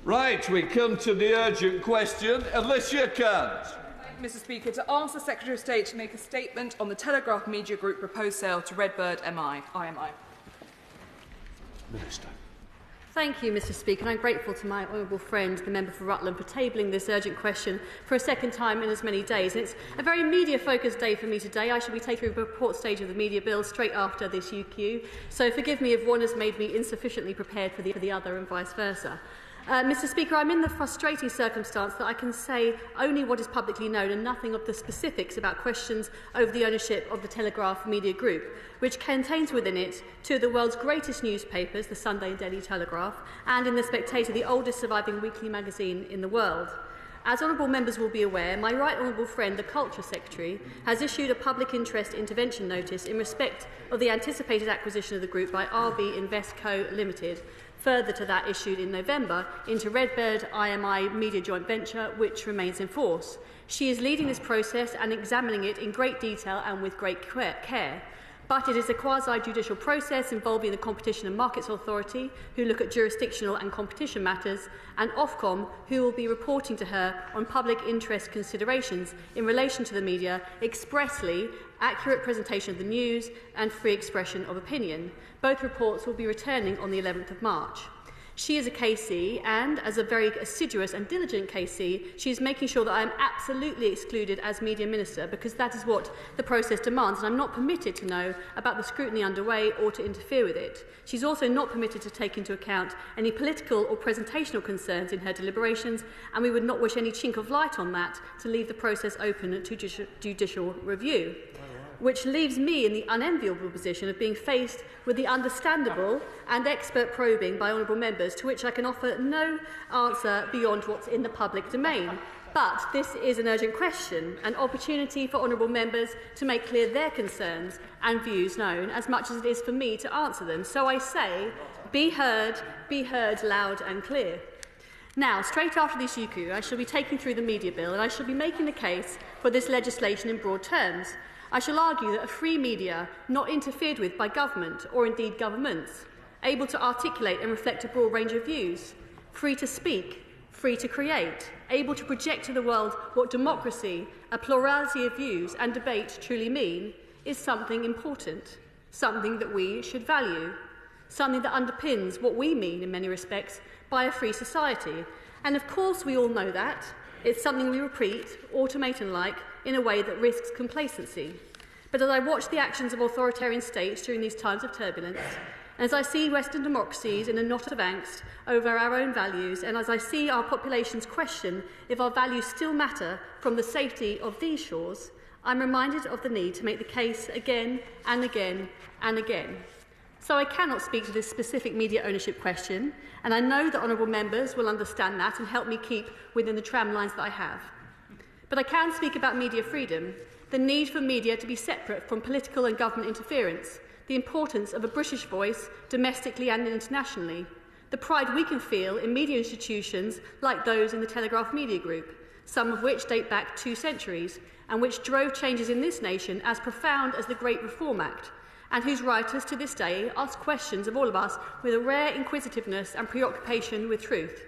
Right, we come to the urgent question, unless you can't. Mr. Speaker, to ask the Secretary of State to make a statement on the Telegraph Media Group proposed sale to Redbird IMI. Minister. Thank you, Mr. Speaker, and I'm grateful to my honourable friend, the member for Rutland, for tabling this urgent question for a second time in as many days. And it's a very media-focused day for me today. I shall be taking the report stage of the media bill straight after this UQ, so forgive me if one has made me insufficiently prepared for the other and vice versa. Mr. Speaker, I'm in the frustrating circumstance that I can say only what is publicly known and nothing of the specifics about questions over the ownership of the Telegraph Media Group, which contains within it two of the world's greatest newspapers, the Sunday and Daily Telegraph, and in the Spectator, the oldest surviving weekly magazine in the world. As honourable members will be aware, my right honourable friend, the Culture Secretary, has issued a public interest intervention notice in respect of the anticipated acquisition of the group by RB Investco Limited, further to that issued in November into Redbird IMI Media Joint Venture, which remains in force. She is leading this process and examining it in great detail and with great care. But it is a quasi-judicial process involving the Competition and Markets Authority, who look at jurisdictional and competition matters, and Ofcom, who will be reporting to her on public interest considerations in relation to the media, expressly accurate presentation of the news and free expression of opinion. Both reports will be returning on the 11th of March. She is a KC, and as a very assiduous and diligent KC, she is making sure that I am absolutely excluded as Media Minister, because that is what the process demands, and I'm not permitted to know about the scrutiny underway or to interfere with it. She's also not permitted to take into account any political or presentational concerns in her deliberations, and we would not wish any chink of light on that to leave the process open to judicial review, which leaves me in the unenviable position of being faced with the understandable and expert probing by honourable members, to which I can offer no answer beyond what's in the public domain. But this is an urgent question, an opportunity for honourable members to make clear their concerns and views known, as much as it is for me to answer them. So I say, be heard loud and clear. Now, straight after this UQ, I shall be taking through the media bill, and I shall be making the case for this legislation in broad terms. I shall argue that a free media, not interfered with by government or indeed governments, able to articulate and reflect a broad range of views, free to speak, free to create, able to project to the world what democracy, a plurality of views and debate truly mean, is something important, something that we should value, something that underpins what we mean in many respects by a free society. And of course we all know that. It's something we repeat, automate and like, in a way that risks complacency. But as I watch the actions of authoritarian states during these times of turbulence, and as I see Western democracies in a knot of angst over our own values, and as I see our populations question if our values still matter from the safety of these shores, I'm reminded of the need to make the case again and again and again. So I cannot speak to this specific media ownership question, and I know that honourable members will understand that and help me keep within the tramlines that I have. But I can speak about media freedom, the need for media to be separate from political and government interference, the importance of a British voice domestically and internationally, the pride we can feel in media institutions like those in the Telegraph Media Group, some of which date back 2 centuries, and which drove changes in this nation as profound as the Great Reform Act, and whose writers to this day ask questions of all of us with a rare inquisitiveness and preoccupation with truth.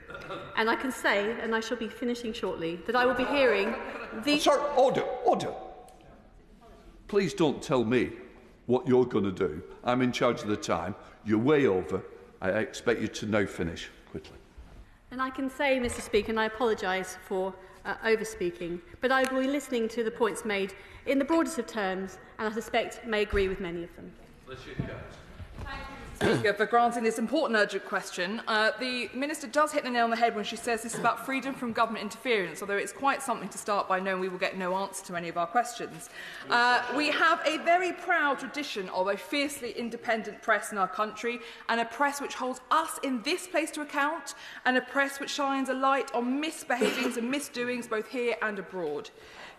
And I can say, and I shall be finishing shortly, that I will be hearing the... Sir, order. Please don't tell me what you're going to do. I'm in charge of the time. You're way over. I expect you to now finish quickly. And I can say, Mr. Speaker, and I apologise for over-speaking, but I will be listening to the points made in the broadest of terms, and I suspect may agree with many of them. Thank you, Mr. Speaker, for granting this important urgent question. The Minister does hit the nail on the head when she says this is about freedom from government interference, although it's quite something to start by knowing we will get no answer to any of our questions. We have a very proud tradition of a fiercely independent press in our country, and a press which holds us in this place to account, and a press which shines a light on misbehavings and misdoings both here and abroad.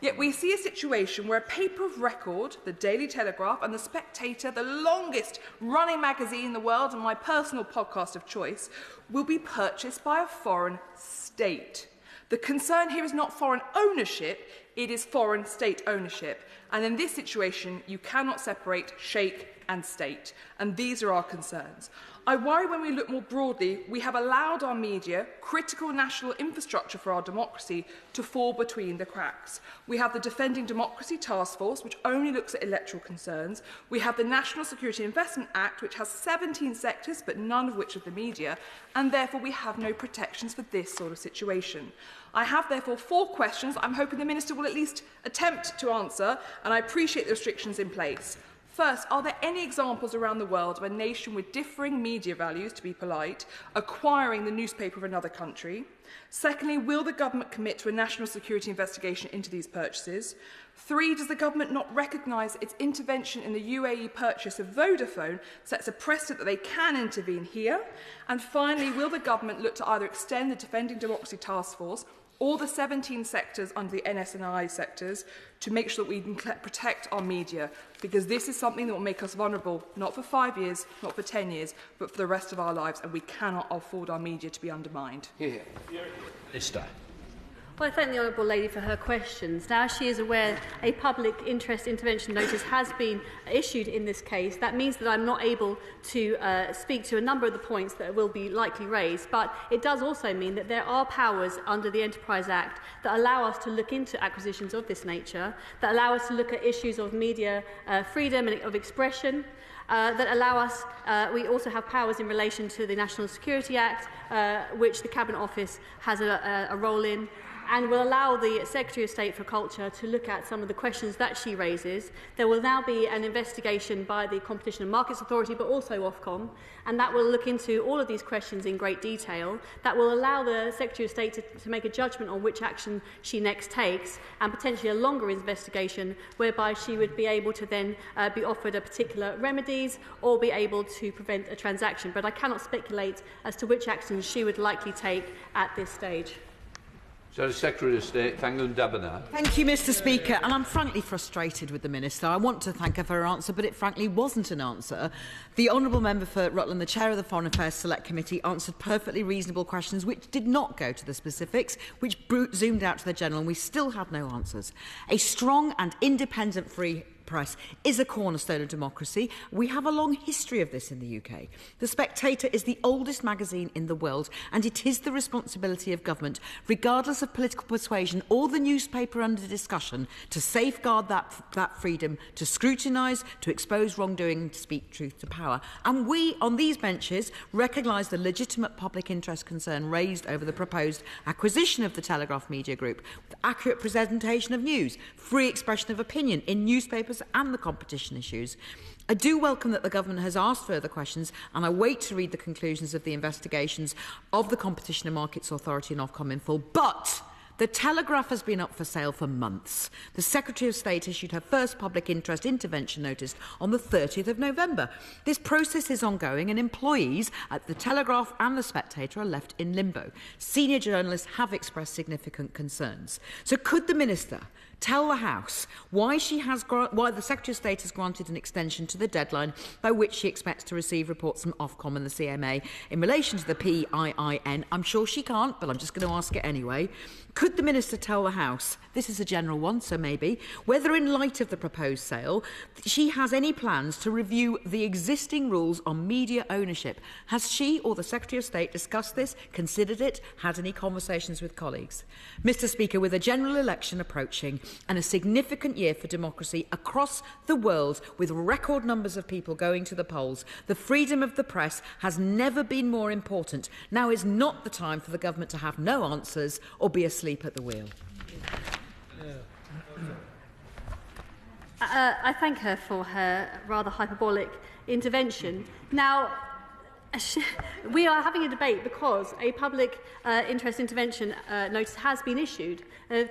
Yet we see a situation where a paper of record, the Daily Telegraph and the Spectator, the longest running magazine in the world and my personal podcast of choice, will be purchased by a foreign state. The concern here is not foreign ownership, it is foreign state ownership. And in this situation, you cannot separate shake and state. And these are our concerns. I worry when we look more broadly, we have allowed our media, critical national infrastructure for our democracy, to fall between the cracks. We have the Defending Democracy Task Force, which only looks at electoral concerns. We have the National Security Investment Act, which has 17 sectors, but none of which are the media, and therefore we have no protections for this sort of situation. I have therefore 4 questions I'm hoping the Minister will at least attempt to answer, and I appreciate the restrictions in place. First, are there any examples around the world of a nation with differing media values, to be polite, acquiring the newspaper of another country? Secondly, will the government commit to a national security investigation into these purchases? 3, does the government not recognise its intervention in the UAE purchase of Vodafone sets a precedent that they can intervene here? And finally, will the government look to either extend the Defending Democracy Task Force or the 17 sectors under the NS&I sectors to make sure that we can protect our media, because this is something that will make us vulnerable, not for 5 years, not for 10 years, but for the rest of our lives, and we cannot afford our media to be undermined. Minister. Well, I thank the Honourable Lady for her questions. Now, as she is aware, a public interest intervention notice has been issued in this case. That means that I'm not able to speak to a number of the points that will be likely raised, but it does also mean that there are powers under the Enterprise Act that allow us to look into acquisitions of this nature, that allow us to look at issues of media freedom and of expression, that allow us, we also have powers in relation to the National Security Act, which the Cabinet Office has a role in, and will allow the Secretary of State for Culture to look at some of the questions that she raises. There will now be an investigation by the Competition and Markets Authority, but also Ofcom, and that will look into all of these questions in great detail. That will allow the Secretary of State to make a judgment on which action she next takes, and potentially a longer investigation whereby she would be able to then be offered a particular remedies or be able to prevent a transaction. But I cannot speculate as to which actions she would likely take at this stage. Secretary of State, Thangun Dabanar. Thank you, Mr. Speaker. And I'm frankly frustrated with the Minister. I want to thank her for her answer, but it frankly wasn't an answer. The Honourable Member for Rutland, the Chair of the Foreign Affairs Select Committee, answered perfectly reasonable questions which did not go to the specifics, which zoomed out to the general, and we still had no answers. A strong and independent free press is a cornerstone of democracy. We have a long history of this in the UK. The Spectator is the oldest magazine in the world, and it is the responsibility of government, regardless of political persuasion or the newspaper under discussion, to safeguard that freedom, to scrutinise, to expose wrongdoing and to speak truth to power. And we, on these benches, recognise the legitimate public interest concern raised over the proposed acquisition of the Telegraph Media Group, with accurate presentation of news, free expression of opinion in newspapers and the competition issues. I do welcome that the government has asked further questions, and I wait to read the conclusions of the investigations of the Competition and Markets Authority and Ofcom in full. But the Telegraph has been up for sale for months. The Secretary of State issued her first public interest intervention notice on the 30th of November. This process is ongoing, and employees at the Telegraph and the Spectator are left in limbo. Senior journalists have expressed significant concerns. So could the Minister tell the House why the Secretary of State has granted an extension to the deadline by which she expects to receive reports from Ofcom and the CMA in relation to the PIIN? I'm sure she can't, but I'm just going to ask it anyway. Could the Minister tell the House, this is a general one, so maybe, whether in light of the proposed sale, she has any plans to review the existing rules on media ownership? Has she or the Secretary of State discussed this, considered it, had any conversations with colleagues? Mr. Speaker, with a general election approaching and a significant year for democracy across the world, with record numbers of people going to the polls, the freedom of the press has never been more important. Now is not the time for the government to have no answers or be asleep at the wheel. I thank her for her rather hyperbolic intervention. Now, we are having a debate because a public interest intervention notice has been issued.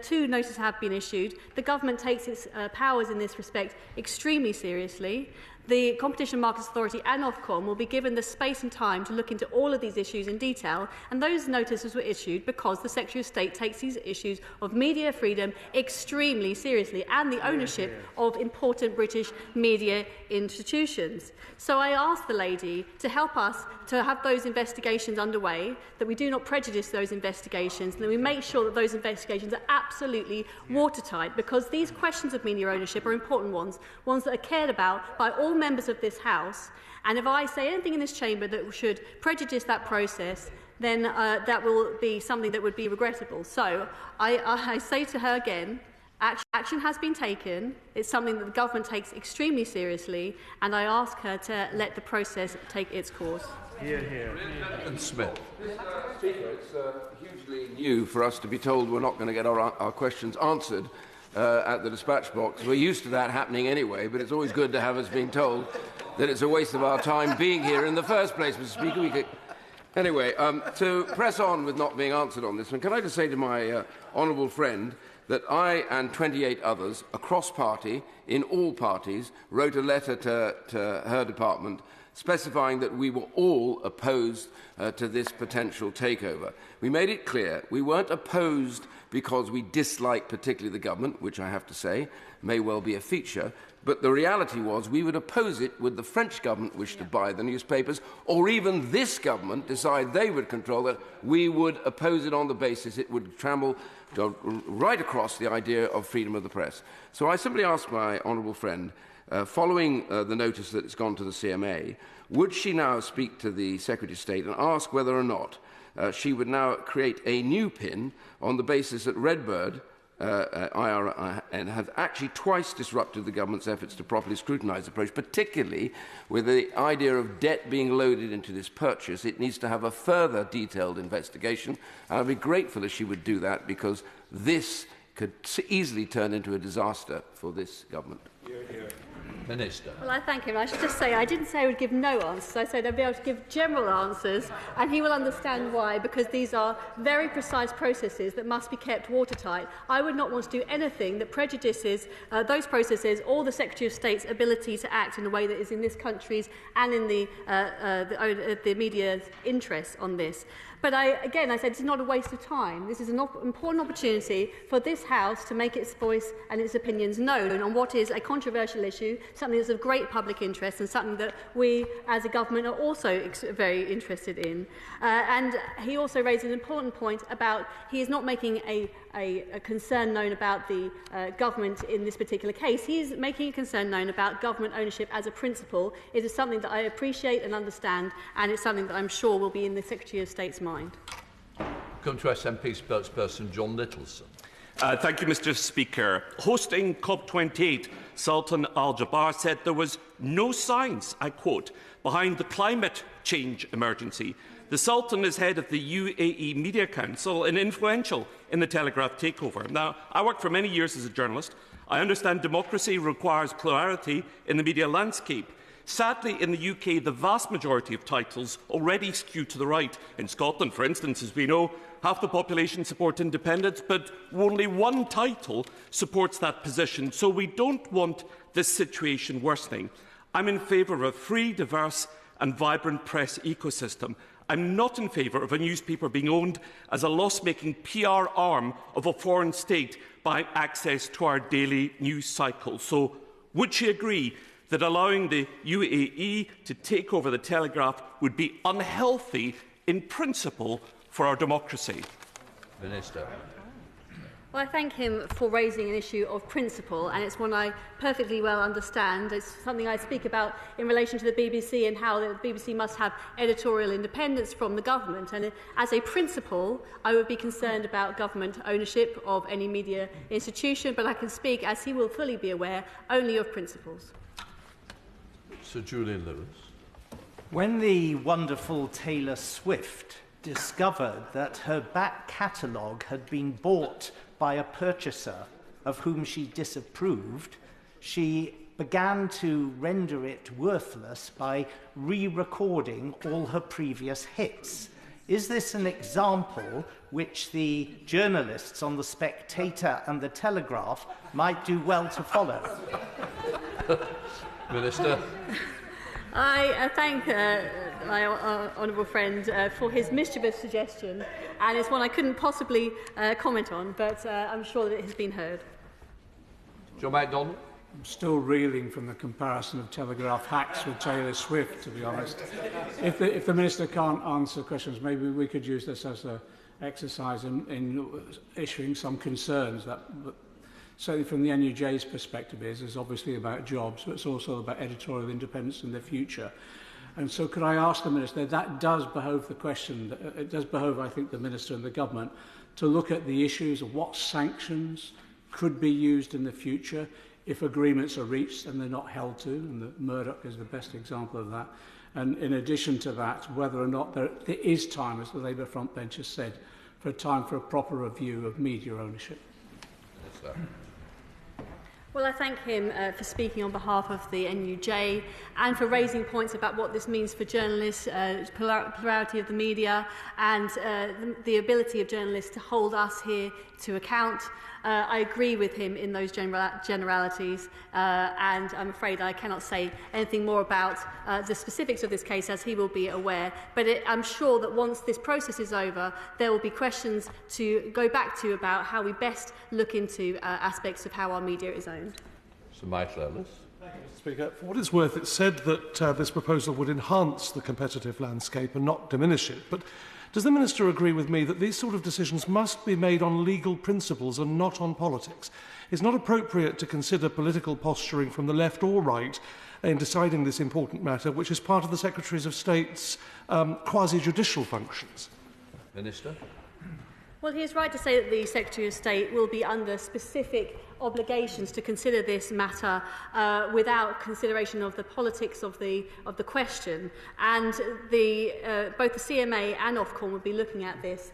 2 notices have been issued. The government takes its powers in this respect extremely seriously. The Competition and Markets Authority and Ofcom will be given the space and time to look into all of these issues in detail, and those notices were issued because the Secretary of State takes these issues of media freedom extremely seriously and the ownership of important British media institutions. So I ask the lady to help us to have those investigations underway, that we do not prejudice those investigations, and that we make sure that those investigations are absolutely watertight, because these questions of media ownership are important ones that are cared about by all all members of this House, and if I say anything in this chamber that should prejudice that process, then that will be something that would be regrettable. So I say to her again, action has been taken. It's something that the government takes extremely seriously, and I ask her to let the process take its course. Hear, hear. And Smith. Mr. Speaker, it's hugely new for us to be told we're not going to get our questions answered at the dispatch box. We're used to that happening anyway, but it's always good to have us being told that it's a waste of our time being here in the first place, Mr. Speaker. Anyway, to press on with not being answered on this one, can I just say to my honourable friend that I and 28 others across party, in all parties, wrote a letter to her department specifying that we were all opposed to this potential takeover. We made it clear we weren't opposed because we dislike particularly the government, which I have to say may well be a feature, but the reality was we would oppose it would the French government wish to buy the newspapers, or even this government decide they would control it. We would oppose it on the basis it would trample right across the idea of freedom of the press. So I simply ask my honourable friend, following the notice that it's gone to the CMA, would she now speak to the Secretary of State and ask whether or not she would now create a new PIN on the basis that Redbird IRN have actually twice disrupted the government's efforts to properly scrutinise the approach, particularly with the idea of debt being loaded into this purchase. It needs to have a further detailed investigation, and I'd be grateful if she would do that, because this could easily turn into a disaster for this government. Minister. Well, I thank him. I should just say I didn't say I would give no answers. I said I'd be able to give general answers, and he will understand why, because these are very precise processes that must be kept watertight. I would not want to do anything that prejudices those processes or the Secretary of State's ability to act in a way that is in this country's and in the media's interest on this. But again, I said it's not a waste of time. This is an important opportunity for this House to make its voice and its opinions known on what is a controversial issue, something that's of great public interest and something that we as a government are also very interested in. And he also raised an important point about he is not making a concern known about the government in this particular case. He is making a concern known about government ownership as a principle. It is something that I appreciate and understand, and it's something that I'm sure will be in the Secretary of State's mind. Come to SNP spokesperson John Littleson. Thank you, Mr. Speaker. Hosting COP28, Sultan Al-Jaber said there was no science, I quote, behind the climate change emergency. The Sultan is head of the UAE Media Council and influential in the Telegraph takeover. Now, I worked for many years as a journalist. I understand democracy requires plurality in the media landscape. Sadly, in the UK, the vast majority of titles already skew to the right. In Scotland, for instance, as we know, half the population support independence, but only one title supports that position. So we don't want this situation worsening. I'm in favour of a free, diverse and vibrant press ecosystem. I'm not in favour of a newspaper being owned as a loss-making PR arm of a foreign state by access to our daily news cycle. So would she agree that allowing the UAE to take over the Telegraph would be unhealthy in principle for our democracy? Minister. Well, I thank him for raising an issue of principle, and it's one I perfectly well understand. It's something I speak about in relation to the BBC and how the BBC must have editorial independence from the government. And as a principle, I would be concerned about government ownership of any media institution, but I can speak, as he will fully be aware, only of principles. Sir Julian Lewis. When the wonderful Taylor Swift discovered that her back catalogue had been bought by a purchaser of whom she disapproved, she began to render it worthless by re-recording all her previous hits. Is this an example which the journalists on The Spectator and The Telegraph might do well to follow? Minister. I thank my honourable friend for his mischievous suggestion, and it's one I couldn't possibly comment on, but I'm sure that it has been heard. John MacDonald. I'm still reeling from the comparison of Telegraph hacks with Taylor Swift, to be honest. If the Minister can't answer questions, maybe we could use this as an exercise in issuing some concerns that certainly from the NUJ's perspective, is obviously about jobs, but it's also about editorial independence in the future. And so could I ask the Minister, that does behove the question, it does behove, I think, the Minister and the Government to look at the issues of what sanctions could be used in the future if agreements are reached and they're not held to, and the Murdoch is the best example of that. And in addition to that, whether or not there is time, as the Labour front bench has said, for a proper review of media ownership. Yes, well, I thank him for speaking on behalf of the NUJ and for raising points about what this means for journalists, plurality of the media and the ability of journalists to hold us here to account. I agree with him in those generalities and I'm afraid I cannot say anything more about the specifics of this case, as he will be aware. But I'm sure that once this process is over, there will be questions to go back to about how we best look into aspects of how our media is owned. Sir Michael Ellis. Thank you, Mr. Speaker. For what it's worth, it's said that this proposal would enhance the competitive landscape and not diminish it. But does the Minister agree with me that these sort of decisions must be made on legal principles and not on politics? It's not appropriate to consider political posturing from the left or right in deciding this important matter, which is part of the Secretaries of State's quasi-judicial functions. Minister. Well, he is right to say that the Secretary of State will be under specific obligations to consider this matter without consideration of the politics of the question, and both the CMA and Ofcom will be looking at this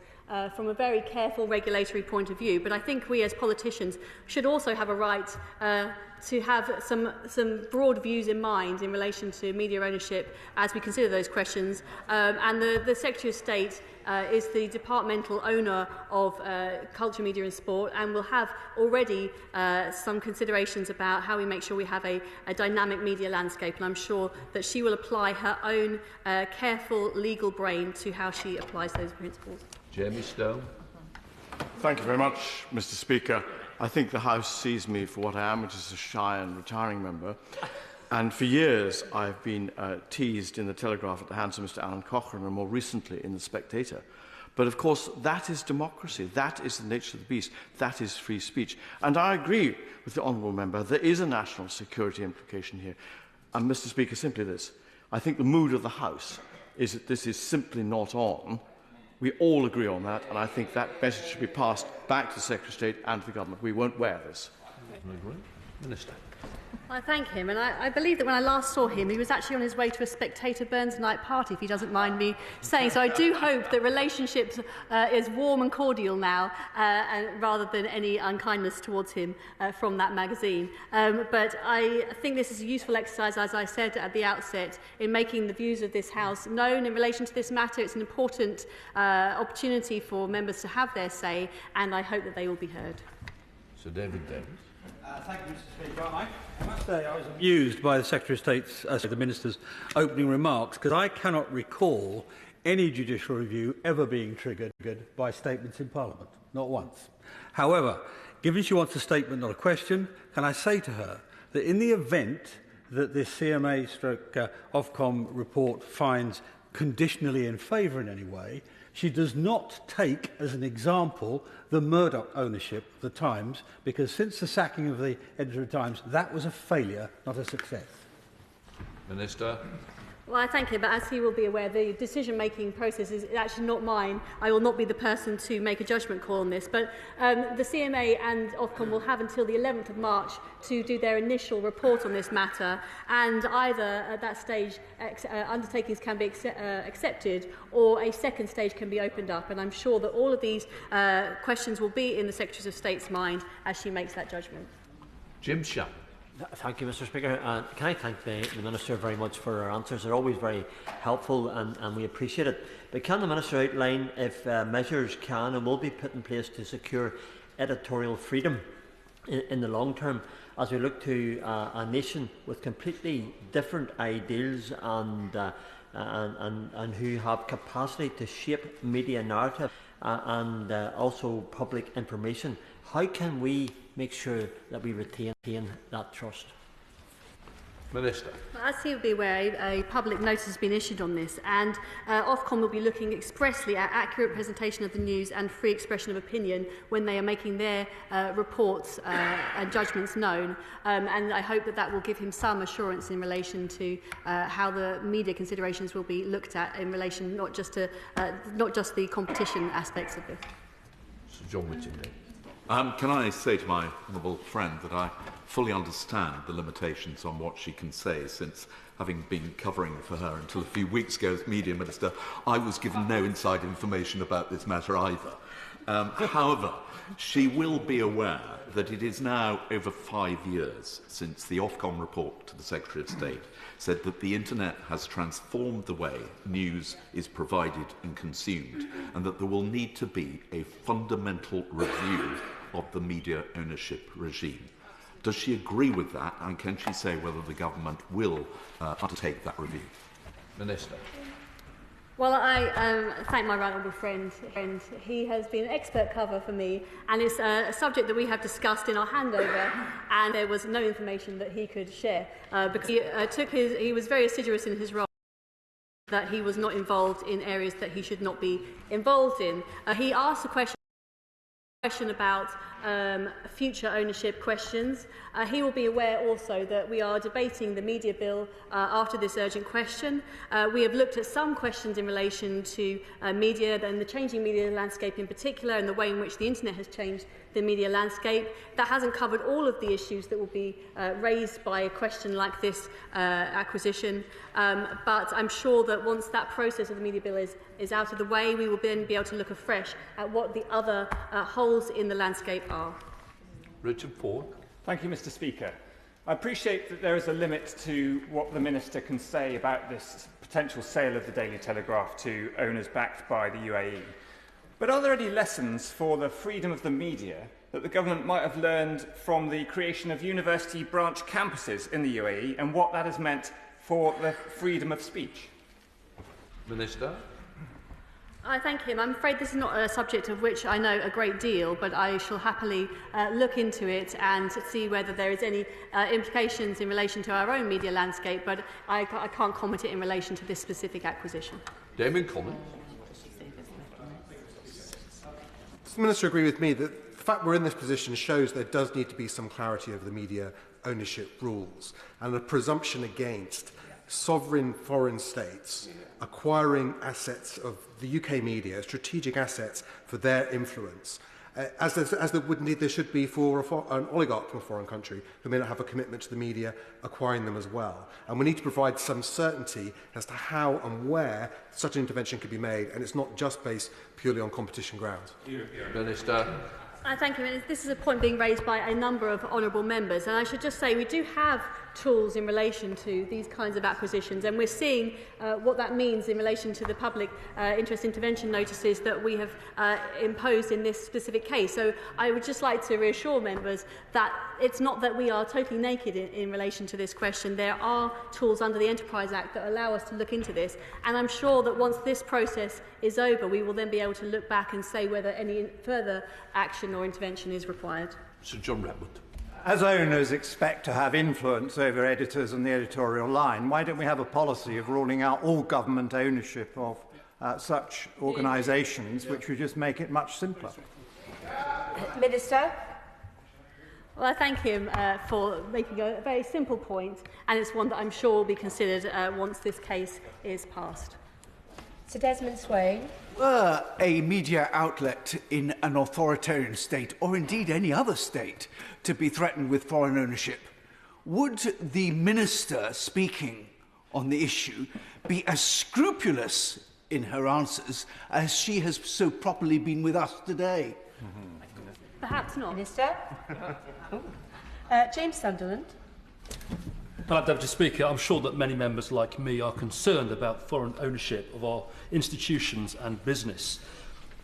from a very careful regulatory point of view. But I think we as politicians should also have a right to have some broad views in mind in relation to media ownership as we consider those questions. And the Secretary of State is the departmental owner of culture, media and sport, and will have already some considerations about how we make sure we have a dynamic media landscape. And I'm sure that she will apply her own careful legal brain to how she applies those principles. Jamie Stone. Thank you very much, Mr. Speaker. I think the House sees me for what I am, which is a shy and retiring member. And for years, I've been teased in the Telegraph at the hands of Mr. Alan Cochrane, and more recently in the Spectator. But of course, that is democracy. That is the nature of the beast. That is free speech. And I agree with the honourable member. There is a national security implication here. And Mr. Speaker, simply this. I think the mood of the House is that this is simply not on. We all agree on that, and I think that message should be passed back to the Secretary of State and to the Government. We won't wear this. Minister. I thank him, and I believe that when I last saw him, he was actually on his way to a Spectator Burns night party, if he doesn't mind me saying. So I do hope that relationships is warm and cordial now, and rather than any unkindness towards him from that magazine. But I think this is a useful exercise, as I said at the outset, in making the views of this House known in relation to this matter. It's an important opportunity for members to have their say, and I hope that they will be heard. Sir David Davis. Thank you, Mr. Speaker. I must say I was amused by the Secretary of State's, the Minister's opening remarks, because I cannot recall any judicial review ever being triggered by statements in Parliament, not once. However, given she wants a statement, not a question, can I say to her that in the event that this CMA/Ofcom report finds conditionally in favour in any way, she does not take as an example the Murdoch ownership of the Times, because since the sacking of the editor of the Times, that was a failure, not a success. Minister. Well, I thank him, but as he will be aware, the decision-making process is actually not mine. I will not be the person to make a judgment call on this. But the CMA and Ofcom will have until the 11th of March to do their initial report on this matter, and either at that stage undertakings can be accepted or a second stage can be opened up. And I'm sure that all of these questions will be in the Secretary of State's mind as she makes that judgment. Jim Sharp. Thank you, Mr. Speaker. Can I thank the Minister very much for her answers? They're always very helpful and we appreciate it. But can the Minister outline if measures can and will be put in place to secure editorial freedom in the long term, as we look to a nation with completely different ideals and who have capacity to shape media narrative and also public information? How can we make sure that we retain that trust? Minister. As he will be aware, a public notice has been issued on this, and Ofcom will be looking expressly at accurate presentation of the news and free expression of opinion when they are making their reports and judgments known. And I hope that that will give him some assurance in relation to how the media considerations will be looked at in relation not just to the competition aspects of this. Sir John Whittington. Can I say to my honourable friend that I fully understand the limitations on what she can say, since, having been covering for her until a few weeks ago as Media Minister, I was given no inside information about this matter either. However, she will be aware that it is now over 5 years since the Ofcom report to the Secretary of State said that the internet has transformed the way news is provided and consumed, and that there will need to be a fundamental review of the media ownership regime. Does she agree with that, and can she say whether the government will undertake that review? Minister. Well, I thank my right honourable friend. He has been an expert cover for me, and it's a subject that we have discussed in our handover, and there was no information that he could share because he was very assiduous in his role, that he was not involved in areas that he should not be involved in. He asked a question about future ownership questions. He will be aware also that we are debating the media bill after this urgent question. We have looked at some questions in relation to media and the changing media landscape in particular, and the way in which the internet has changed the media landscape. That hasn't covered all of the issues that will be raised by a question like this acquisition, but I'm sure that once that process of the media bill is out of the way, we will then be able to look afresh at what the other holes in the landscape are. Richard Ford. Thank you, Mr. Speaker. I appreciate that there is a limit to what the Minister can say about this potential sale of the Daily Telegraph to owners backed by the UAE. But are there any lessons for the freedom of the media that the government might have learned from the creation of university branch campuses in the UAE, and what that has meant for the freedom of speech? Minister. I thank him. I'm afraid this is not a subject of which I know a great deal, but I shall happily look into it and see whether there is any implications in relation to our own media landscape, but I can't comment it in relation to this specific acquisition. Damon Collins. Does the Minister agree with me that the fact we're in this position shows there does need to be some clarity over the media ownership rules and a presumption against sovereign foreign states acquiring assets of the UK media, strategic assets for their influence, as there would indeed there should be for an oligarch from a foreign country who may not have a commitment to the media acquiring them as well. And we need to provide some certainty as to how and where such an intervention could be made, and it's not just based purely on competition grounds. Minister. Thank you. This is a point being raised by a number of honourable members, and I should just say we do have tools in relation to these kinds of acquisitions, and we're seeing what that means in relation to the public interest intervention notices that we have imposed in this specific case. So I would just like to reassure members that it's not that we are totally naked in relation to this question. There are tools under the Enterprise Act that allow us to look into this, and I'm sure that once this process is over, we will then be able to look back and say whether any further action or intervention is required. Sir John Redwood. As owners expect to have influence over editors and the editorial line, why don't we have a policy of ruling out all government ownership of such organisations, which would just make it much simpler? Minister. Well, I thank him for making a very simple point, and it's one that I'm sure will be considered once this case is passed. Sir Desmond Swain. Were a media outlet in an authoritarian state, or indeed any other state, to be threatened with foreign ownership, would the Minister speaking on the issue be as scrupulous in her answers as she has so properly been with us today? Perhaps not. Minister. James Sunderland. Deputy Speaker, I'm sure that many members like me are concerned about foreign ownership of our institutions and business.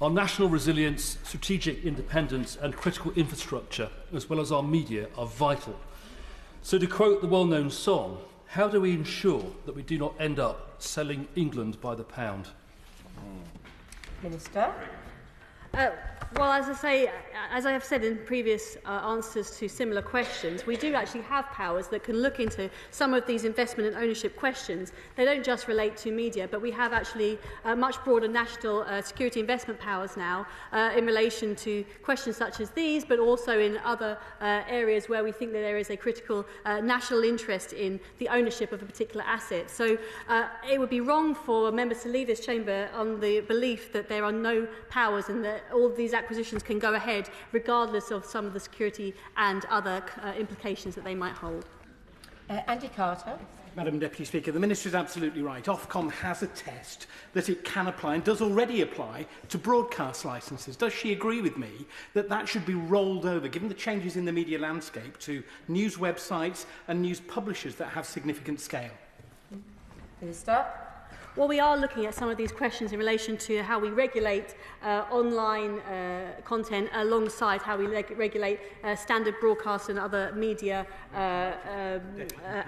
Our national resilience, strategic independence and critical infrastructure, as well as our media, are vital. So to quote the well-known song, how do we ensure that we do not end up selling England by the pound? Minister. Well, as I say, as I have said in previous answers to similar questions, we do actually have powers that can look into some of these investment and ownership questions. They don't just relate to media, but we have actually much broader national security investment powers now in relation to questions such as these, but also in other areas where we think that there is a critical national interest in the ownership of a particular asset. So it would be wrong for members to leave this chamber on the belief that there are no powers and that all of these acquisitions can go ahead regardless of some of the security and other implications that they might hold. Andy Carter. Madam Deputy Speaker, the Minister is absolutely right. Ofcom has a test that it can apply and does already apply to broadcast licences. Does she agree with me that that should be rolled over, given the changes in the media landscape, to news websites and news publishers that have significant scale? Minister. Well, we are looking at some of these questions in relation to how we regulate online content alongside how we regulate standard broadcast and other media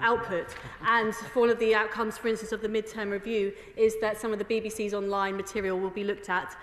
output. And one of the outcomes, for instance, of the midterm review is that some of the BBC's online material will be looked at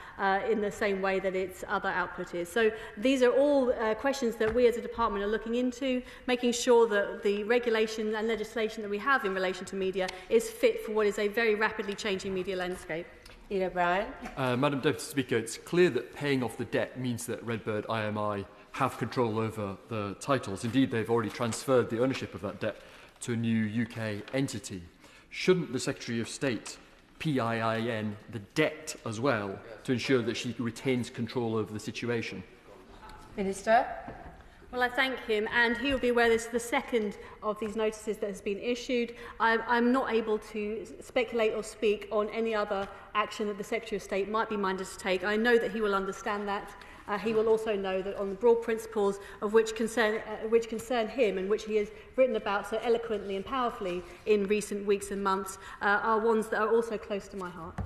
in the same way that its other output is. So these are all questions that we as a department are looking into, making sure that the regulation and legislation that we have in relation to media is fit for what is a very rapidly changing media landscape. Ian O'Brien. Madam Deputy Speaker, it's clear that paying off the debt means that Redbird IMI have control over the titles. Indeed, they've already transferred the ownership of that debt to a new UK entity. Shouldn't the Secretary of State PIIN the debt as well to ensure that she retains control over the situation? Minister. Well, I thank him, and he will be aware this is the second of these notices that has been issued. I'm not able to speculate or speak on any other action that the Secretary of State might be minded to take. I know that he will understand that. He will also know that on the broad principles of which concern him and which he has written about so eloquently and powerfully in recent weeks and months are ones that are also close to my heart.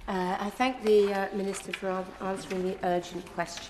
I thank the Minister for answering the urgent question.